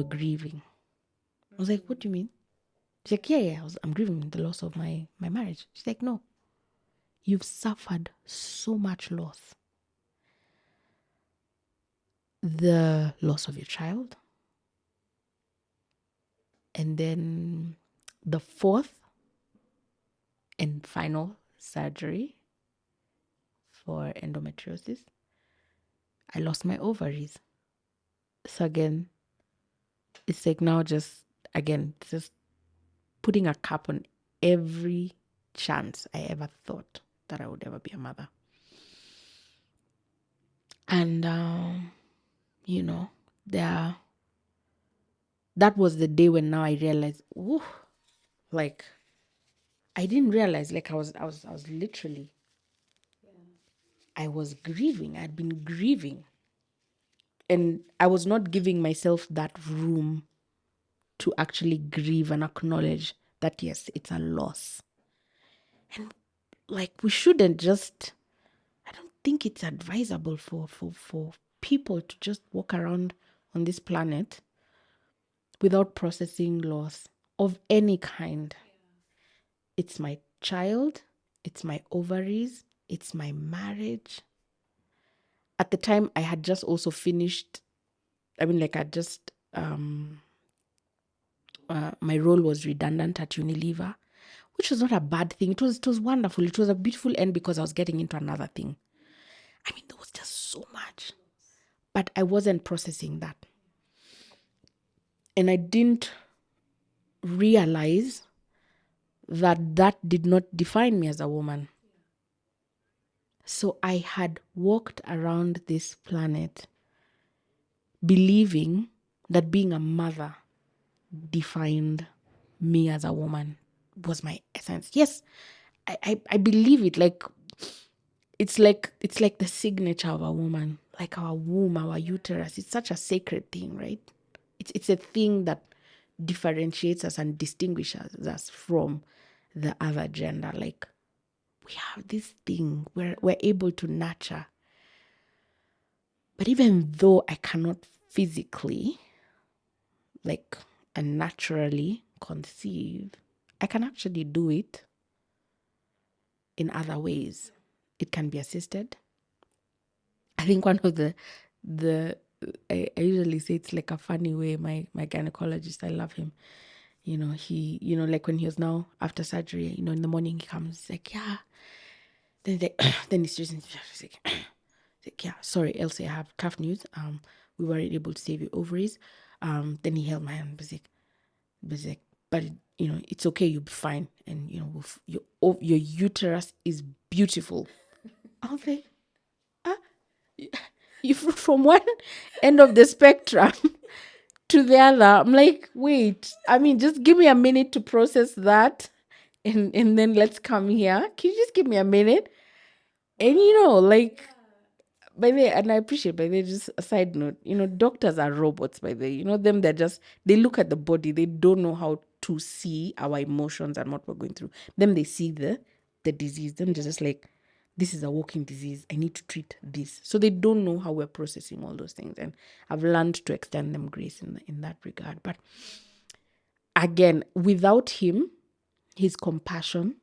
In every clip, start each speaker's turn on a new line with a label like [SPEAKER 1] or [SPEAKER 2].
[SPEAKER 1] you're grieving. I was like, what do you mean? She's like, yeah, I'm grieving the loss of my marriage. She's like, no, you've suffered so much loss. The loss of your child. And then the fourth and final surgery for endometriosis, I lost my ovaries. So again, it's like now just putting a cap on every chance I ever thought that I would ever be a mother. And, that was the day when now I realized, like, I didn't realize, like, I was literally, I was grieving. I'd been grieving. And I was not giving myself that room to actually grieve and acknowledge that, yes, it's a loss. And like, we shouldn't just, I don't think it's advisable for people to just walk around on this planet without processing loss of any kind. It's my child, it's my ovaries, it's my marriage. At the time, I had just also finished, I just, my role was redundant at Unilever, which was not a bad thing. It was wonderful. It was a beautiful end because I was getting into another thing. I mean, there was just so much, but I wasn't processing that. And I didn't realize that did not define me as a woman. So I had walked around this planet believing that being a mother defined me as a woman, was my essence. Yes, I believe it. Like, it's like the signature of a woman, like our womb, our uterus. It's such a sacred thing, right? It's a thing that differentiates us and distinguishes us from the other gender. Like, we have this thing where we're able to nurture. But even though I cannot physically, like, and naturally conceive, I can actually do it in other ways. It can be assisted. I think one of the I usually say it's like a funny way. My gynecologist, I love him. He, like when he was now after surgery, in the morning he comes, like, yeah. Then he's just like, yeah, sorry, Elsie, I have tough news. We weren't able to save your ovaries. Then he held my hand, was like, but it's okay, you'll be fine. And your uterus is beautiful. I was like, you from one end of the spectrum to the other. I'm like, wait, I mean, just give me a minute to process that, and then let's come here. Can you just give me a minute? And like, by the way, and I appreciate, by the way, just a side note, doctors are robots, by the way. Them, they look at the body, they don't know how to see our emotions and what we're going through. Them, they see the disease. Them, they're just like, this is a walking disease. I need to treat this. So they don't know how we're processing all those things. And I've learned to extend them grace in that regard. But again, without him, his compassion,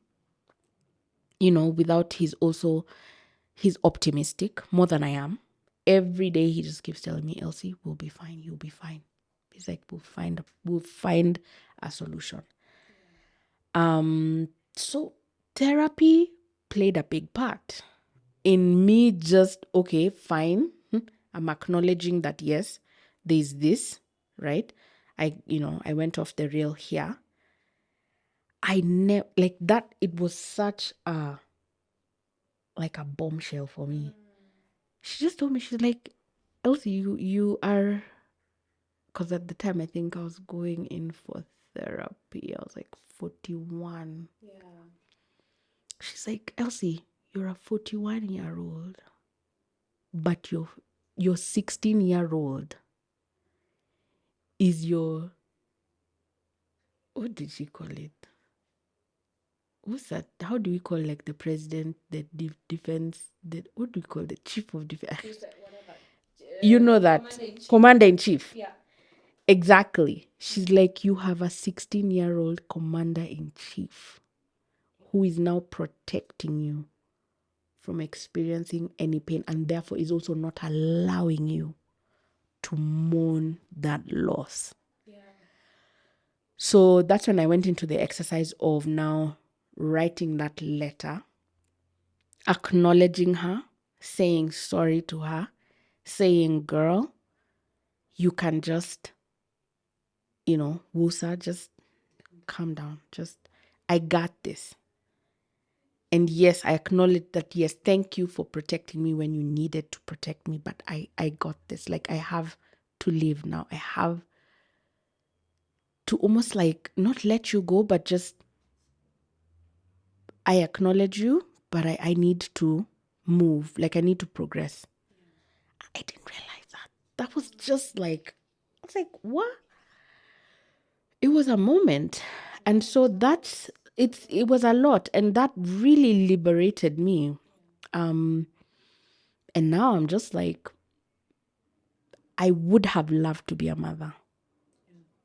[SPEAKER 1] without he's optimistic more than I am. Every day he just keeps telling me, Elsie, we'll be fine. You'll be fine. He's like, we'll find a solution. So therapy played a big part in me just, okay, fine. I'm acknowledging that, yes, there's this, right? I went off the rail here. I never, like that, it was such a bombshell for me. She just told me, she's like, Elsie, you are, because at the time I think I was going in for therapy. I was like 41. Yeah. She's like, Elsie, you're a 41-year-old, but your 16-year-old is your, what did she call it? What's that? How do we call, like, the president, the defense, what do we call the chief of defense? That, that, commander in chief. Yeah. Exactly. She's like, you have a 16-year-old commander-in-chief who is now protecting you from experiencing any pain, and therefore is also not allowing you to mourn that loss. So that's when I went into the exercise of now writing that letter, acknowledging her, saying sorry to her, saying, girl, you can just, Wusa, just calm down. I got this. And yes, I acknowledge that, yes, thank you for protecting me when you needed to protect me, but I got this. Like, I have to leave now. I have to almost like not let you go, but just, I acknowledge you, but I need to move. Like, I need to progress. I didn't realize that. That was just like, I was like, what? It was a moment. And so it was a lot. And that really liberated me. And now I'm just like, I would have loved to be a mother.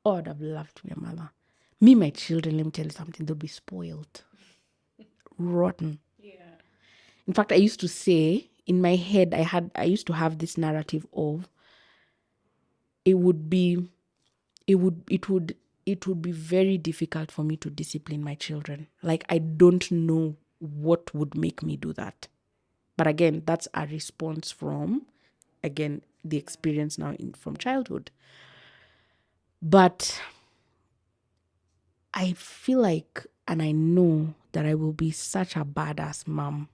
[SPEAKER 1] I would have loved to be a mother. Me, my children, let me tell you something, they'll be spoiled. Rotten. In fact, I used to say, in my head, I used to have this narrative of it would be very difficult for me to discipline my children. Like, I don't know what would make me do that. But again, that's a response from, again, the experience now from childhood. But I feel like, and I know that I will be such a badass mom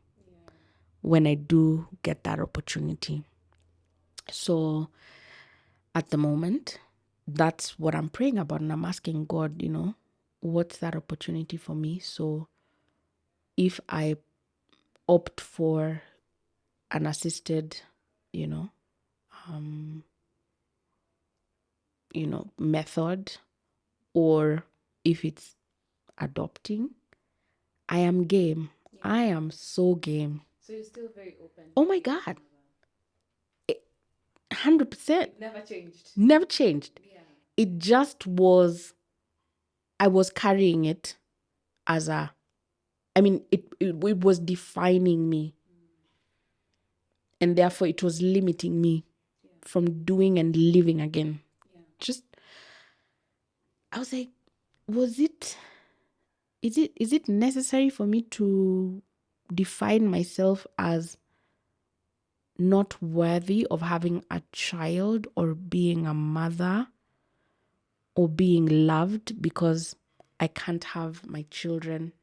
[SPEAKER 1] when I do get that opportunity. So at the moment, that's what I'm praying about. And I'm asking God, what's that opportunity for me? So if I opt for an assisted, method, or if it's adopting, I am game. I am so game.
[SPEAKER 2] So you're still very open.
[SPEAKER 1] Oh my God. 100%.
[SPEAKER 2] It never changed.
[SPEAKER 1] Never changed.
[SPEAKER 2] Yeah.
[SPEAKER 1] It just was, I was carrying it as it was defining me. And therefore it was limiting me from doing and living again. Just, I was like, is it necessary for me to define myself as not worthy of having a child or being a mother or being loved because I can't have my children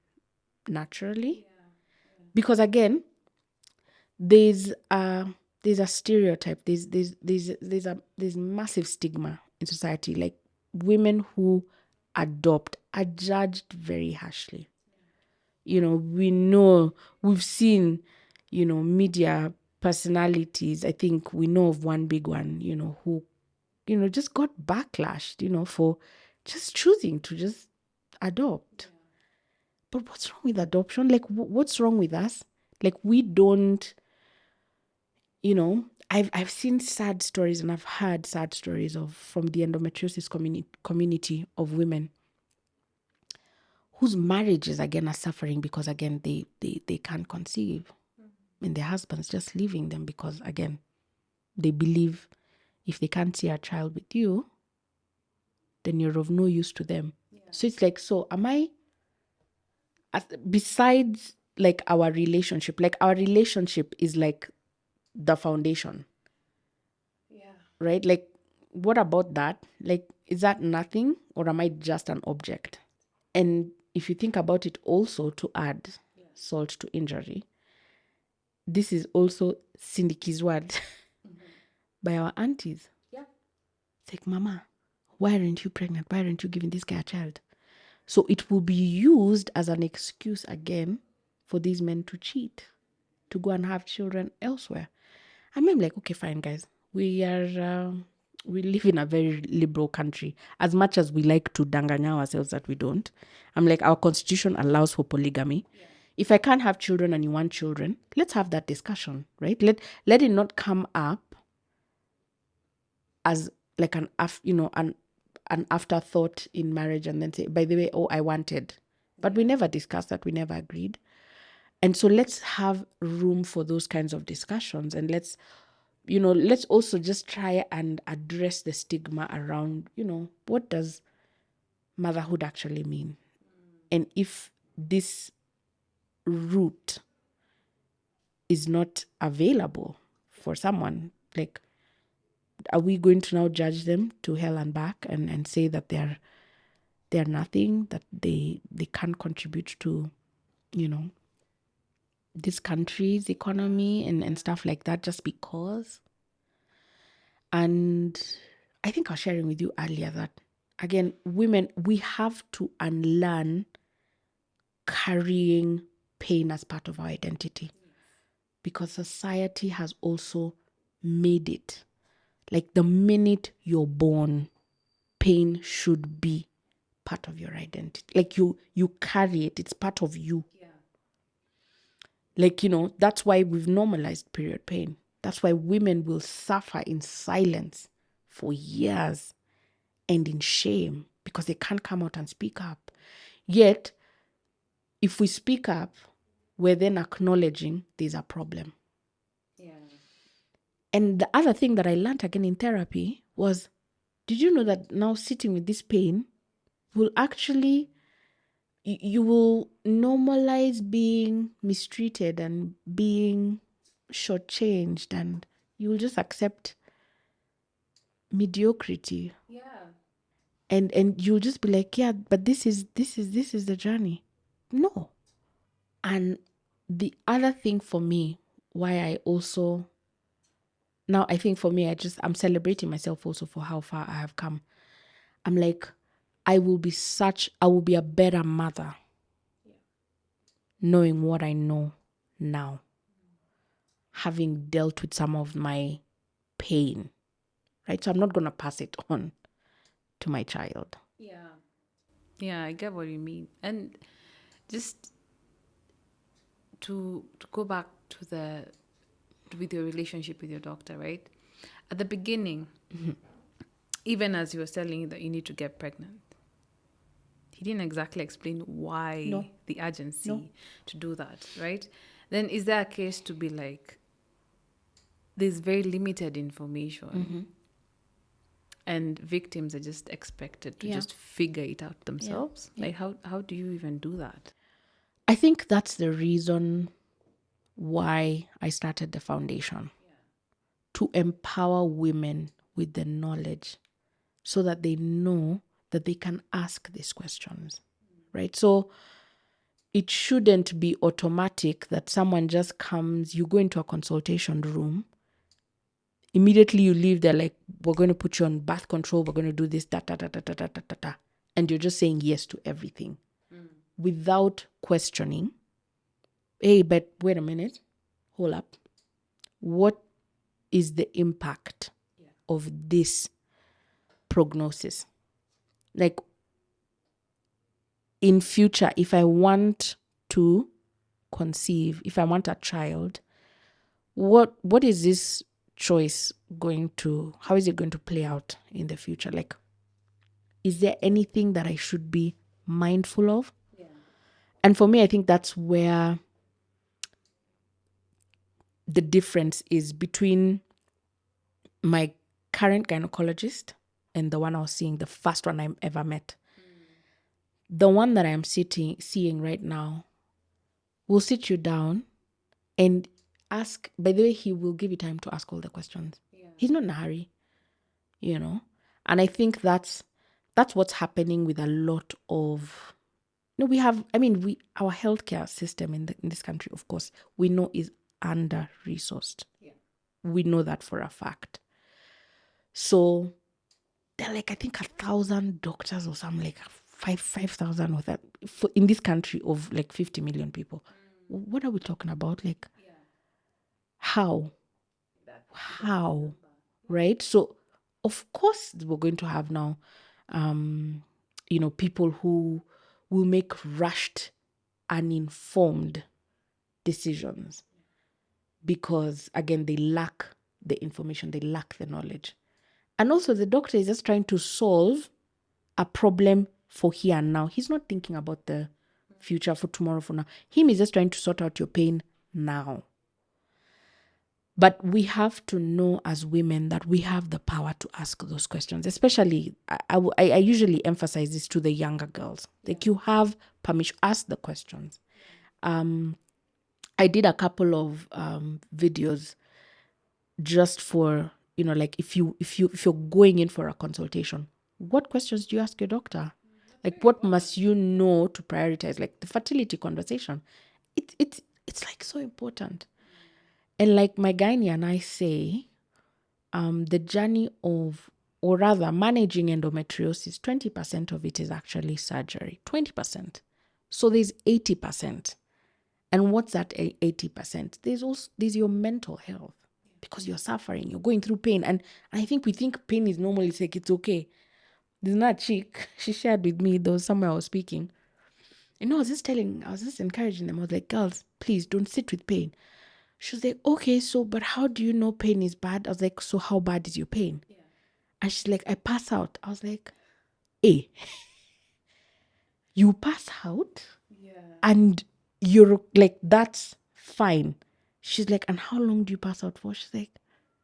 [SPEAKER 1] naturally? Because again, there's a stereotype, there's massive stigma in society. Like, women who adopt are judged very harshly. We've seen, media personalities. I think we know of one big one, who, just got backlashed, for just choosing to just adopt. But what's wrong with adoption? Like, what's wrong with us? Like, we don't, I've seen sad stories, and I've heard sad stories from the endometriosis community of women whose marriages again are suffering because again they can't conceive, and their husbands just leaving them because again they believe if they can't see a child with you, then you're of no use to them. So it's like, so am I, besides like our relationship is like the foundation, right? Like, what about that? Like, is that nothing, or am I just an object? And if you think about it, also to add salt to injury, this is also Cindy's word by our aunties. It's like, Mama, why aren't you pregnant? Why aren't you giving this guy a child? So it will be used as an excuse again for these men to cheat, to go and have children elsewhere. I mean, I'm like, okay, fine, guys. We live in a very liberal country. As much as we like to danganya ourselves that we don't, I'm like, our constitution allows for polygamy. If I can't have children and you want children, let's have that discussion, right? Let it not come up as like an an afterthought in marriage and then say, by the way, I wanted. But we never discussed that. We never agreed. And so let's have room for those kinds of discussions. And let's also just try and address the stigma around, what does motherhood actually mean? And if this route is not available for someone, like, are we going to now judge them to hell and back and say that they're nothing, that they can't contribute to, this country's economy and stuff like that just because? And I think I was sharing with you earlier that, again, women, we have to unlearn carrying pain as part of our identity, because society has also made it like the minute you're born, pain should be part of your identity. Like you carry it. It's part of you.
[SPEAKER 2] Yeah.
[SPEAKER 1] Like, that's why we've normalized period pain. That's why women will suffer in silence for years and in shame because they can't come out and speak up. Yet, if we speak up, we're then acknowledging there's a problem.
[SPEAKER 2] Yeah.
[SPEAKER 1] And the other thing that I learned again in therapy was, did you know that now sitting with this pain will actually, you will normalize being mistreated and being shortchanged, and you will just accept mediocrity.
[SPEAKER 2] Yeah.
[SPEAKER 1] And you'll just be like, yeah, but this is the journey. No. And the other thing for me, why I also, now I think for me, I'm celebrating myself also for how far I have come. I'm like, I will be a better mother knowing what I know now, having dealt with some of my pain, right? So I'm not going to pass it on to my child.
[SPEAKER 2] Yeah. Yeah, I get what you mean. And just to go back to with your relationship with your doctor, right? At the beginning, even as you were telling that you need to get pregnant, he didn't exactly explain why the urgency to do that, right? Then is there a case to be like, there's very limited information and victims are just expected to just figure it out themselves? Like how do you even do that?
[SPEAKER 1] I think that's the reason why I started the foundation, to empower women with the knowledge so that they know that they can ask these questions, right? So it shouldn't be automatic that someone just comes, you go into a consultation room, immediately you leave there like, we're going to put you on birth control, we're going to do this, and you're just saying yes to everything without questioning. Hey, but wait a minute, hold up. What is the impact of this prognosis? Like, in future, if I want to conceive, if I want a child, what is this choice going to, how is it going to play out in the future? Like, is there anything that I should be mindful of?
[SPEAKER 2] Yeah.
[SPEAKER 1] And for me, I think that's where the difference is between my current gynecologist and the one I was seeing, the first one I ever met. The one that I'm seeing right now will sit you down and ask. By the way, he will give you time to ask all the questions.
[SPEAKER 2] Yeah.
[SPEAKER 1] He's not in a hurry, And I think that's what's happening with a lot of. We have. I mean, our healthcare system in this country, of course, we know is under resourced.
[SPEAKER 2] Yeah.
[SPEAKER 1] We know that for a fact. So there are like, I think 1,000 doctors or something, like 5,000 or that in this country of like 50 million people. What are we talking about? Like, how, right? So of course we're going to have now, people who will make rushed, uninformed decisions because, again, they lack the information, they lack the knowledge. And also the doctor is just trying to solve a problem for here and now. He's not thinking about the future, for tomorrow, for now. Him is just trying to sort out your pain now. But we have to know as women that we have the power to ask those questions. Especially, I usually emphasize this to the younger girls. Like, you have permission, ask the questions. I did a couple of videos just for, like, if you're going in for a consultation, what questions do you ask your doctor? Like, what must you know to prioritize? Like, the fertility conversation, it's like so important. And like my gynae and I say, the journey of, or rather managing endometriosis, 20% of it is actually surgery. 20%. So there's 80%. And what's that 80%? There's your mental health, because you're suffering, you're going through pain. And I think we think pain is normal. It's like, it's okay. There's not chick. She shared with me, there was somewhere I was speaking. I was just encouraging them. I was like, girls, please don't sit with pain. She was like, okay, so, but how do you know pain is bad? I was like, so how bad is your pain? Yeah. And she's like, I pass out. I was like, hey, you pass out? Yeah. And you're like, that's fine. She's like, and how long do you pass out for? She's like,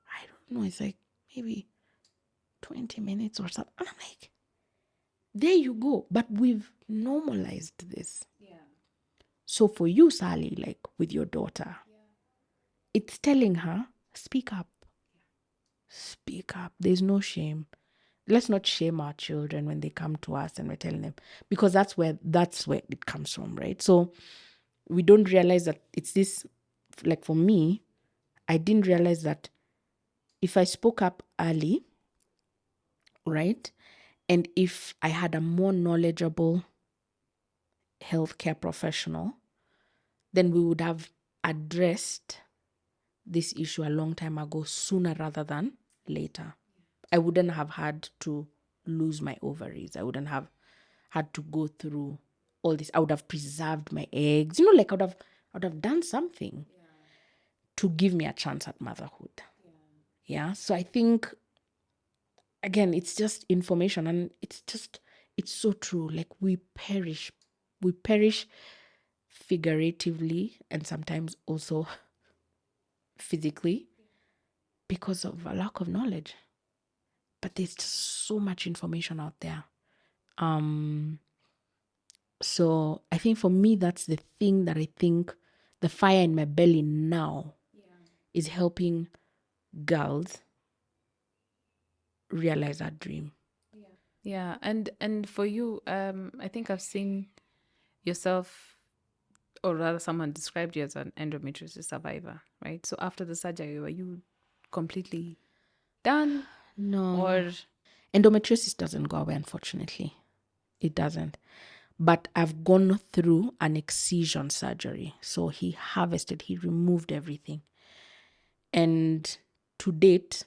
[SPEAKER 1] I don't know. It's like maybe 20 minutes or something. And I'm like, there you go. But we've normalized this. Yeah. So for you, Sally, like with your daughter, it's telling her, speak up. Speak up. There's no shame. Let's not shame our children when they come to us and we're telling them, because that's where it comes from, right? So we don't realize that it's this, like for me, I didn't realize that if I spoke up early, right? And if I had a more knowledgeable healthcare professional, then we would have addressed this issue a long time ago, sooner rather than later. I wouldn't have had to lose my ovaries. I wouldn't have had to go through all this. I would have preserved my eggs. Like I would have done something to give me a chance at motherhood. Yeah. So I think, again, it's just information, and it's so true. Like, we perish figuratively and sometimes also physically because of a lack of knowledge. But there's just so much information out there. So I think for me, that's the thing that I think the fire in my belly now is helping girls realize that dream.
[SPEAKER 2] Yeah, and for you, I think I've seen yourself, or rather someone described you as an endometriosis survivor, right? So after the surgery, were you completely done?
[SPEAKER 1] No.
[SPEAKER 2] Or
[SPEAKER 1] Endometriosis doesn't go away, unfortunately. It doesn't. But I've gone through an excision surgery. So he removed everything. And to date,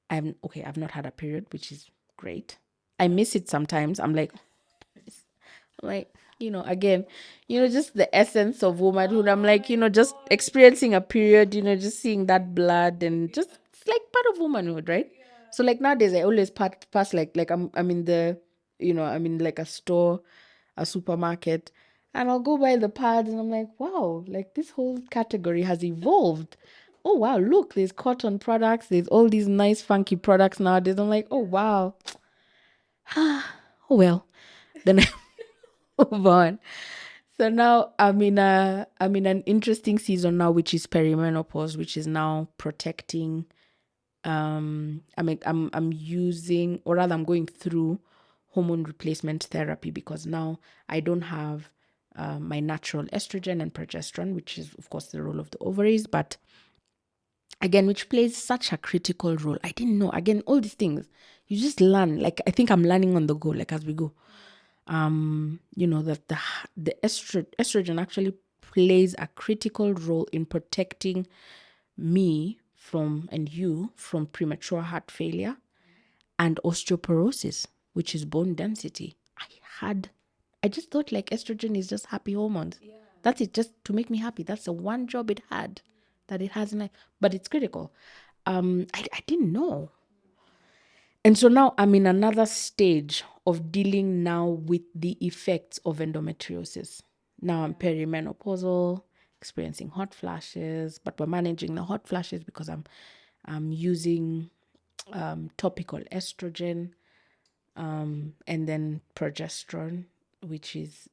[SPEAKER 1] I've not had a period, which is great. I miss it sometimes. I'm like, again, just the essence of womanhood. I'm like, just experiencing a period, just seeing that blood, and just, it's like part of womanhood, right? So like nowadays, I always pass like I'm in the, I'm in like a store, a supermarket, and I'll go by the pads, and I'm like, wow, like this whole category has evolved. Oh wow, look, there's cotton products, there's all these nice funky products nowadays. I'm like, oh wow. Oh well. Then I move on. So now I'm in an interesting season now, which is perimenopause, which is now protecting. I'm using, or rather, I'm going through hormone replacement therapy, because now I don't have my natural estrogen and progesterone, which is of course the role of the ovaries, but again, which plays such a critical role. I didn't know. Again, all these things you just learn. Like, I think I'm learning on the go, like as we go. That the estrogen actually plays a critical role in protecting me and you from premature heart failure and osteoporosis, which is bone density. I just thought like estrogen is just happy hormones. Yeah. That's it, just to make me happy. That's the one job it had, that it has in life, but it's critical. I didn't know. And so now I'm in another stage of dealing now with the effects of endometriosis. Now I'm perimenopausal, experiencing hot flashes, but we're managing the hot flashes because I'm using topical estrogen, and then progesterone, which is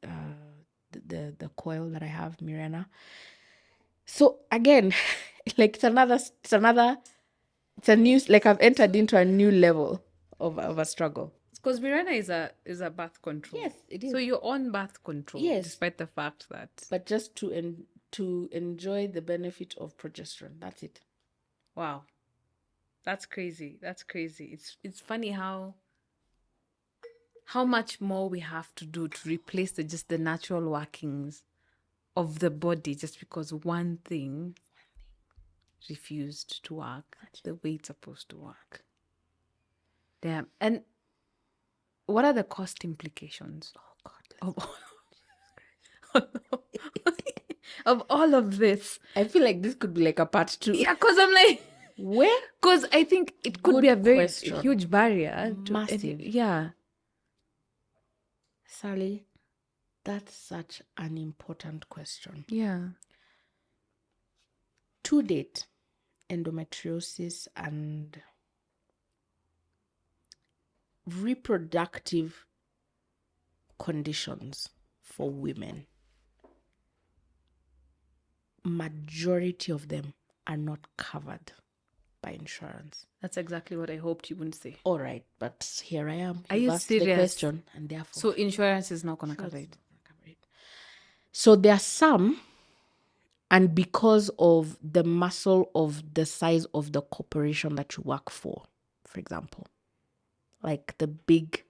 [SPEAKER 1] the coil that I have, Mirena. So again, like it's a new, like I've entered into a new level of a struggle.
[SPEAKER 2] Because Mirena is a birth control.
[SPEAKER 1] Yes, it is.
[SPEAKER 2] So you're on birth control,
[SPEAKER 1] Yes.
[SPEAKER 2] despite the fact that.
[SPEAKER 1] But just to enjoy the benefit of progesterone. That's it.
[SPEAKER 2] Wow, that's crazy. That's crazy. It's funny how much more we have to do to replace just the natural workings of the body just because one thing refused to work the way it's supposed to work. Damn. And what are the cost implications? Oh God. Of all of this.
[SPEAKER 1] I feel like this could be like a part 2.
[SPEAKER 2] Yeah, because I'm like,
[SPEAKER 1] where?
[SPEAKER 2] Because I think it could be a
[SPEAKER 1] Good
[SPEAKER 2] very
[SPEAKER 1] question.
[SPEAKER 2] huge barrier.
[SPEAKER 1] Massive.
[SPEAKER 2] Yeah.
[SPEAKER 1] Sally, that's such an important question.
[SPEAKER 2] Yeah.
[SPEAKER 1] To date, endometriosis and reproductive conditions for women, majority of them are not covered by insurance.
[SPEAKER 2] That's exactly what I hoped you wouldn't say.
[SPEAKER 1] All right, but here I am.
[SPEAKER 2] Are you
[SPEAKER 1] asked
[SPEAKER 2] serious?
[SPEAKER 1] the question, and therefore,
[SPEAKER 2] so insurance is not going to cover it.
[SPEAKER 1] So there are some, and because of the muscle of the size of the corporation that you work for example, like the big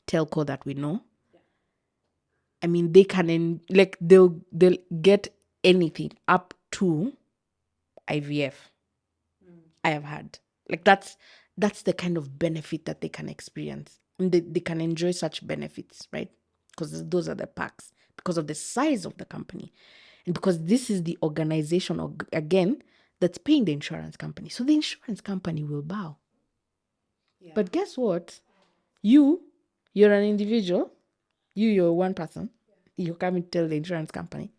[SPEAKER 1] telco that we know, I mean, they can they'll get anything up to IVF. I have had, like, that's the kind of benefit that they can experience, and they can enjoy such benefits, right? Because those are the perks, because of the size of the company, and because this is the organization, again, that's paying the insurance company. So the insurance company will bow. Yeah. But guess what? You're an individual. You're one person. Yeah. You come and tell the insurance company,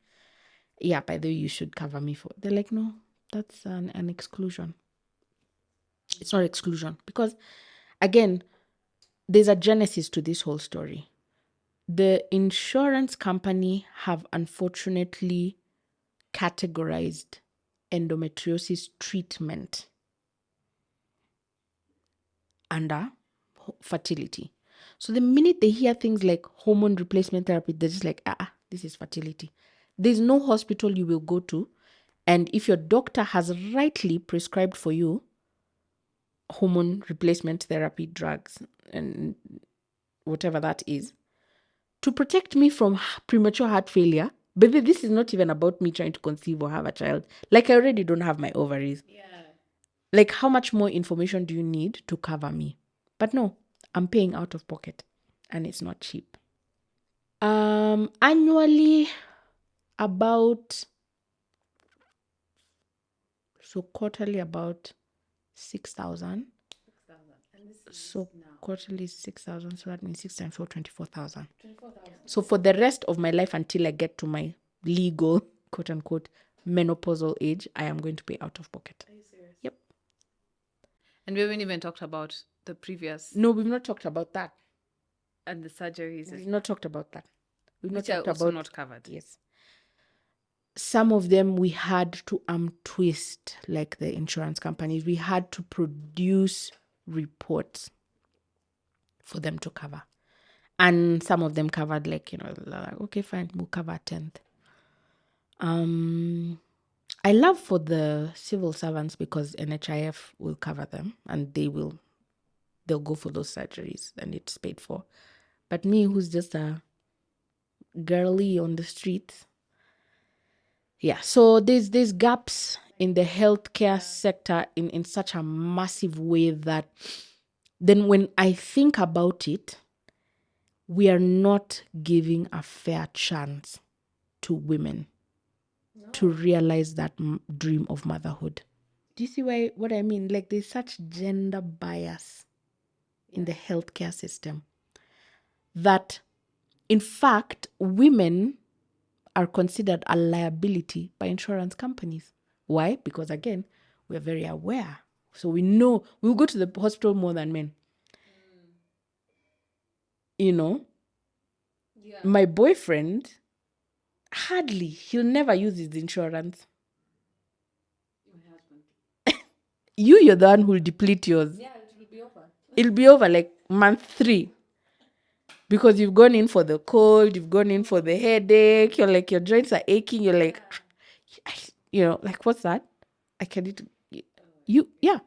[SPEAKER 1] yeah, by the way, you should cover me for. They're like, no, that's an exclusion. It's not exclusion, because, again, there's a genesis to this whole story. The insurance company have unfortunately categorized endometriosis treatment under fertility. So the minute they hear things like hormone replacement therapy, they're just like, this is fertility. There's no hospital you will go to, and if your doctor has rightly prescribed for you hormone replacement therapy drugs and whatever that is, to protect me from premature heart failure, baby, this is not even about me trying to conceive or have a child. Like, I already don't have my ovaries. Yeah. Like, how much more information do you need to cover me? But no, I'm paying out of pocket, and it's not cheap. Annually, about, so quarterly about 6,000. So quarterly 6,000. So that means 6 times 4, 24,000. So for the rest of my life, until I get to my legal, quote unquote, menopausal age, I am going to pay out of pocket. Are you serious? Yep.
[SPEAKER 2] And we haven't even talked about the previous.
[SPEAKER 1] No, we've not talked about that.
[SPEAKER 2] And the surgeries.
[SPEAKER 1] We've not talked about that. We've
[SPEAKER 2] Which
[SPEAKER 1] not
[SPEAKER 2] are
[SPEAKER 1] talked
[SPEAKER 2] also
[SPEAKER 1] about,
[SPEAKER 2] not covered.
[SPEAKER 1] Yes. Some of them we had to twist, like the insurance companies. We had to produce reports for them to cover. And some of them covered, like, like, okay, fine, we'll cover a 10th. I love for the civil servants, because NHIF will cover them, and they'll go for those surgeries, and it's paid for. But me, who's just a girly on the streets, yeah. So there's gaps in the healthcare sector in such a massive way that then when I think about it, we are not giving a fair chance to women to realize that dream of motherhood. Do you see what I mean? Like, there's such gender bias in the healthcare system. That, in fact, women are considered a liability by insurance companies. Why? Because again, we're very aware. So we know we'll go to the hospital more than men. You know, my boyfriend, hardly, he'll never use his insurance. You're the one who'll deplete yours.
[SPEAKER 2] Yeah, it will be over.
[SPEAKER 1] It'll be over like month 3. Because you've gone in for the cold, you've gone in for the headache, you're like, your joints are aching, you're like, like, what's that? I can eat. Yeah.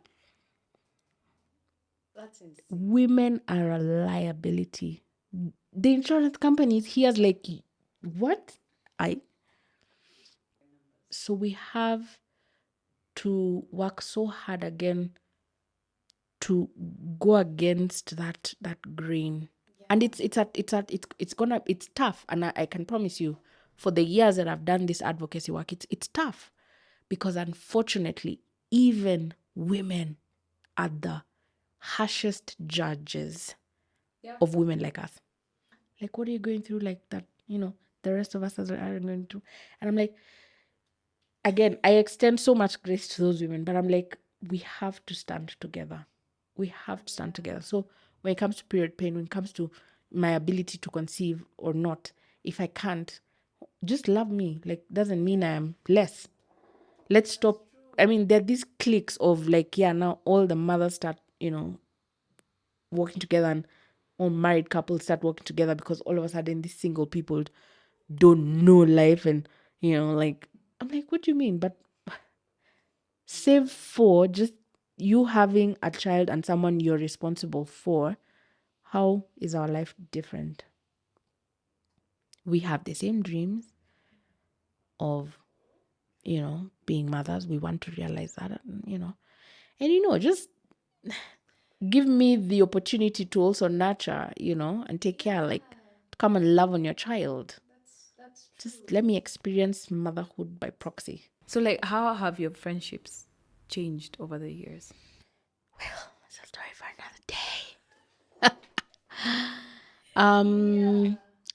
[SPEAKER 2] That's insane.
[SPEAKER 1] Women are a liability. The insurance companies here's like, what? So we have to work so hard again to go against that grain. And it's tough. And I can promise you, for the years that I've done this advocacy work, it's tough. Because unfortunately, even women are the harshest judges of women like us. Like, what are you going through like that? The rest of us are going through. And I'm like, again, I extend so much grace to those women, but I'm like, we have to stand together. We have to stand together. So when it comes to period pain, when it comes to my ability to conceive or not, if I can't, just love me. Like, doesn't mean I am less. Let's stop. I mean, there are these cliques of like, now all the mothers start, working together, and all married couples start working together because all of a sudden these single people don't know life. And, like, I'm like, what do you mean? But save for just you having a child and someone you're responsible for, how is our life different? We have the same dreams of, being mothers. We want to realize that, and, just give me the opportunity to also nurture, and take care, like, to come and love on your child.
[SPEAKER 2] That's
[SPEAKER 1] Just let me experience motherhood by proxy.
[SPEAKER 2] So, like, how have your friendships changed over the years?
[SPEAKER 1] Well, that's a story for another day.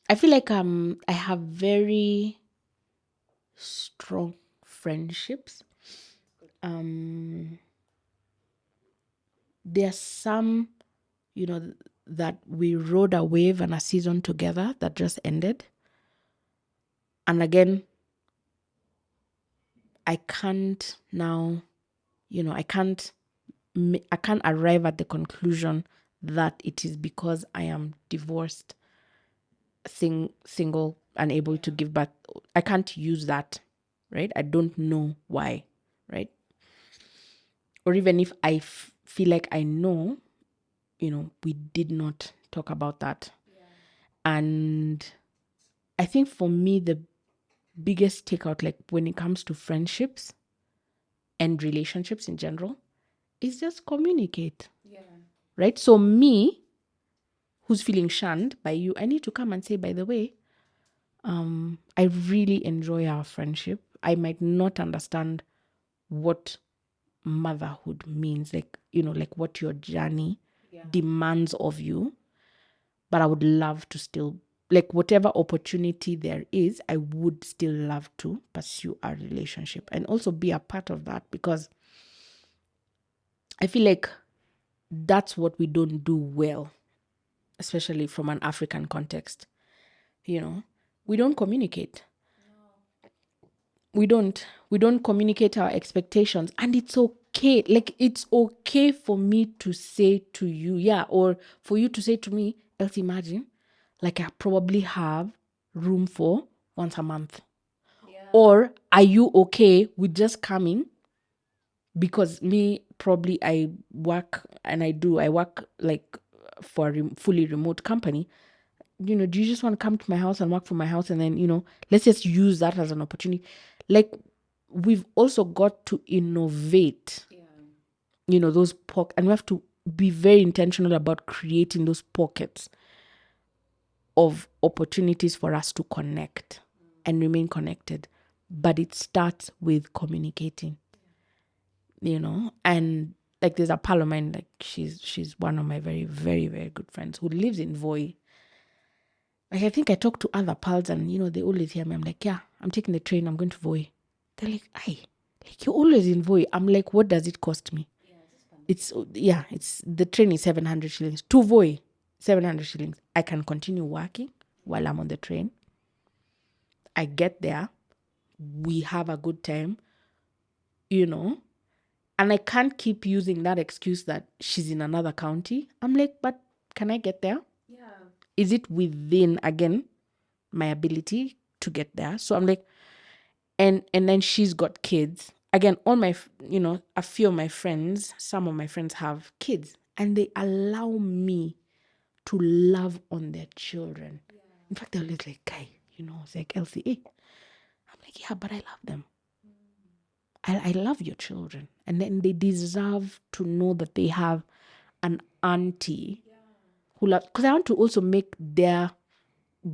[SPEAKER 1] I feel like I have very strong friendships. There are some, that we rode a wave and a season together that just ended. And again, I can't now, I can't arrive at the conclusion that it is because I am divorced, single, unable to give birth. I can't use that, right? I don't know why, right? Or even if I feel like I know, we did not talk about that. And I think for me, the biggest takeout, like when it comes to friendships and relationships in general, is just communicate. Right? So me, who's feeling shunned by you, I need to come and say, by the way, I really enjoy our friendship. I might not understand what motherhood means, like, like what your journey demands of you, but I would love to still, like, whatever opportunity there is, I would still love to pursue our relationship and also be a part of that, because I feel like that's what we don't do well, especially from an African context. We don't communicate. We don't communicate our expectations, and it's okay. Like, it's okay for me to say to you, or for you to say to me, else imagine, like, I probably have room for once a month. Or are you okay with just coming? Because me, probably I work like for a fully remote company. Do you just want to come to my house and work from my house? And then, let's just use that as an opportunity. Like, we've also got to innovate, those pockets, and we have to be very intentional about creating those pockets of opportunities for us to connect and remain connected. But it starts with communicating, and like there's a pal of mine, like she's one of my very, very, very good friends who lives in Voi. Like, I think I talk to other pals and, they always hear me. I'm like, yeah, I'm taking the train. I'm going to Voi. They're like, aye, like you're always in Voi. I'm like, what does it cost me? It's the train is 700 shillings. To Voi, 700 shillings. I can continue working while I'm on the train. I get there. We have a good time, and I can't keep using that excuse that she's in another county. I'm like, but can I get there?
[SPEAKER 2] Yeah.
[SPEAKER 1] Is it within, again, my ability to get there? So I'm like, and then she's got kids. Again, all my, a few of my friends, some of my friends have kids, and they allow me to love on their children. Yeah. In fact, they're always like, Kai, it's like LCA. I'm like, yeah, but I love them. I love your children. And then they deserve to know that they have an auntie who loves, because I want to also make their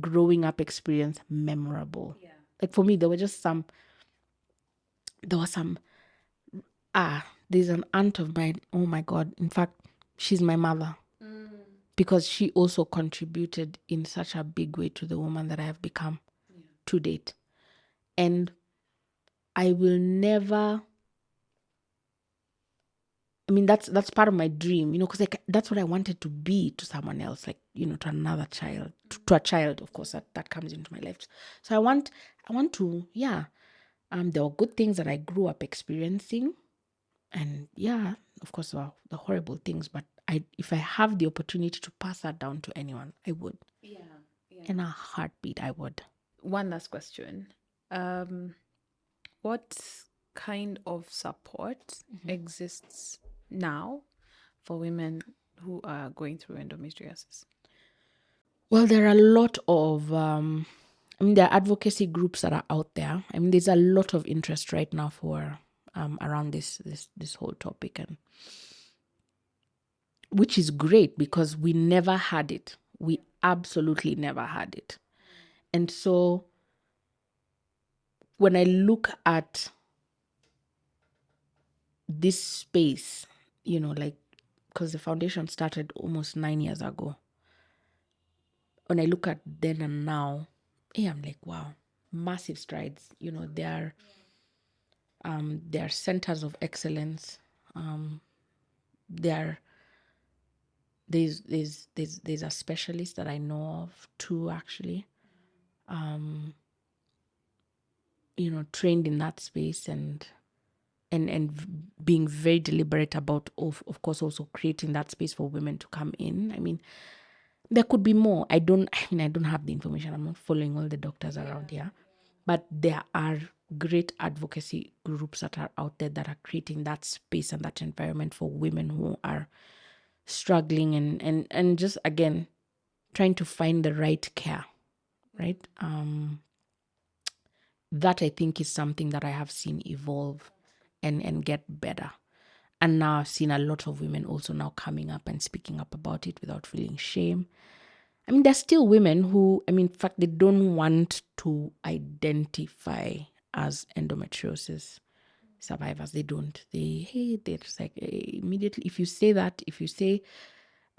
[SPEAKER 1] growing up experience memorable. Yeah. Like for me, there was some, there's an aunt of mine. Oh my God. In fact, she's my mother. Because she also contributed in such a big way to the woman that I have become to date. And I will never, that's part of my dream, because that's what I wanted to be to someone else, like, to another child, to a child, of course, that comes into my life. So I want to, there were good things that I grew up experiencing. And of course, the horrible things, but if I have the opportunity to pass that down to anyone, I would. Yeah. In a heartbeat, I would.
[SPEAKER 2] One last question. What kind of support exists now for women who are going through endometriosis?
[SPEAKER 1] Well, there are a lot of, there are advocacy groups that are out there. There's a lot of interest right now for around this whole topic, and which is great because we never had it. We absolutely never had it. And so when I look at this space, because the foundation started almost 9 years ago. When I look at then and now, I'm like, wow, massive strides. There are centers of excellence. There's a specialist that I know of too, actually. Trained in that space and being very deliberate about, of course, also creating that space for women to come in. There could be more. I don't have the information. I'm not following all the doctors around here. But there are great advocacy groups that are out there that are creating that space and that environment for women who are struggling and just, again, trying to find the right care, right? That I think is something that I have seen evolve and get better. And now I've seen a lot of women also now coming up and speaking up about it without feeling shame. There's still women who, in fact, they don't want to identify as endometriosis survivors. They don't. They're just like, immediately, if you say that,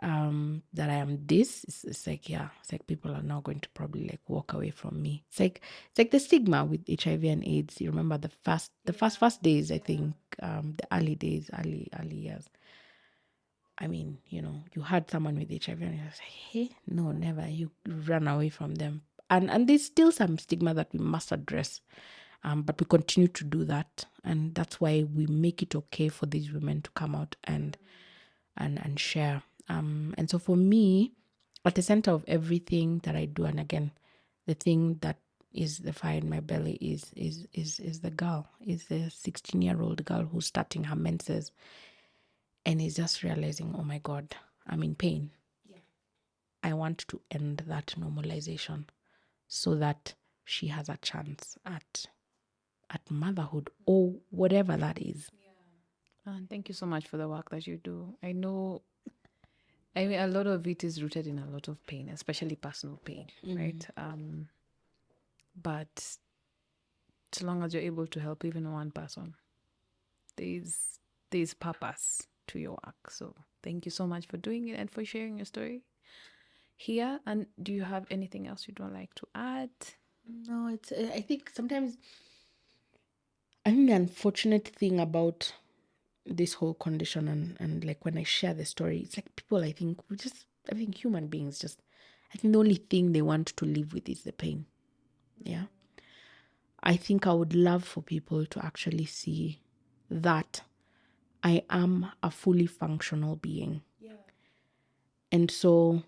[SPEAKER 1] that I am this, it's like, it's like people are now going to probably like walk away from me. It's like the stigma with HIV and AIDS. You remember the first days, I think, the early days, early years. You had someone with HIV and you're like, hey, no, never. You run away from them. And there's still some stigma that we must address. But we continue to do that. And that's why we make it okay for these women to come out and share. And so for me, at the center of everything that I do, and again, the thing that is the fire in my belly is the girl, is the 16-year-old girl who's starting her menses and is just realizing, oh my God, I'm in pain. Yeah. I want to end that normalization so that she has a chance at motherhood or whatever that is.
[SPEAKER 2] Yeah. And thank you so much for the work that you do. I know, a lot of it is rooted in a lot of pain, especially personal pain, right? But so long as you're able to help even one person, there's purpose to your work. So thank you so much for doing it and for sharing your story here. And do you have anything else you'd like to add?
[SPEAKER 1] No, it's. I think sometimes. I think the unfortunate thing about this whole condition and like when I share the story, it's like people. I think human beings just. I think the only thing they want to live with is the pain. Yeah. I think I would love for people to actually see that I am a fully functional being. Yeah. And so,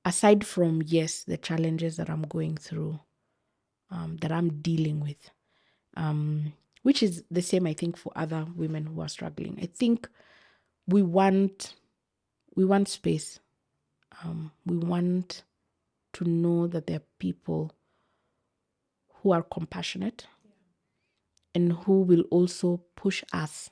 [SPEAKER 1] aside from, yes, the challenges that I'm going through, that I'm dealing with, which is the same, I think, for other women who are struggling. I think we want space. We want to know that there are people who are compassionate and who will also push us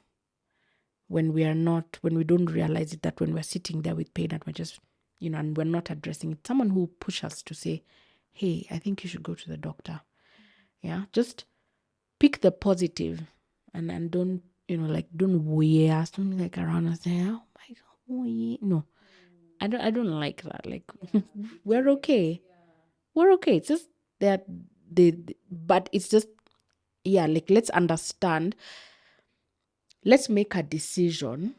[SPEAKER 1] when we don't realize it, that when we're sitting there with pain and we're just, and we're not addressing it. Someone who will push us to say, hey, I think you should go to the doctor. Yeah. Just pick the positive and don't, don't wear something like around and say, oh my God, oh yeah. No, I don't like that. Like, we're okay. We're okay. It's just that but it's just, yeah, like, let's understand, let's make a decision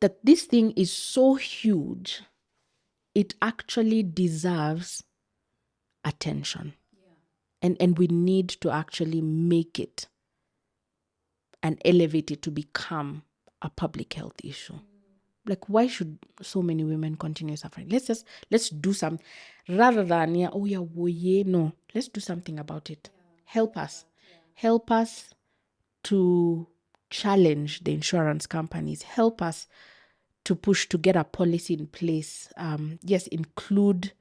[SPEAKER 1] that this thing is so huge, it actually deserves attention. And we need to actually make it and elevate it to become a public health issue. Like, why should so many women continue suffering? Let's do some, rather than, yeah, oh yeah, oh yeah, no, let's do something about it. Help us to challenge the insurance companies. Help us to push to get a policy in place. Yes, include,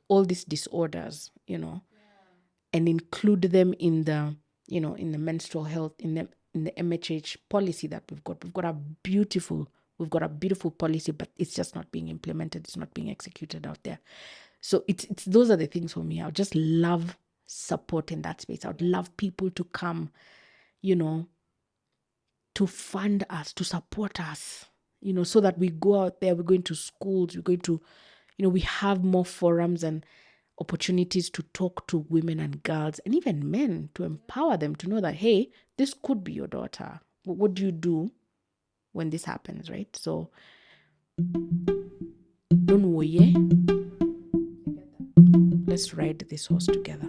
[SPEAKER 1] all these disorders, and include them in the, in the menstrual health, in the MHH policy that we've got. We've got a beautiful policy, but it's just not being implemented. It's not being executed out there. So it's those are the things for me. I would just love support in that space. I would love people to come, to fund us, to support us, so that we go out there, we're going to schools, we're going to, we have more forums and opportunities to talk to women and girls and even men, to empower them to know that, hey, this could be your daughter. What do you do when this happens, right? So don't worry. Let's ride this horse together.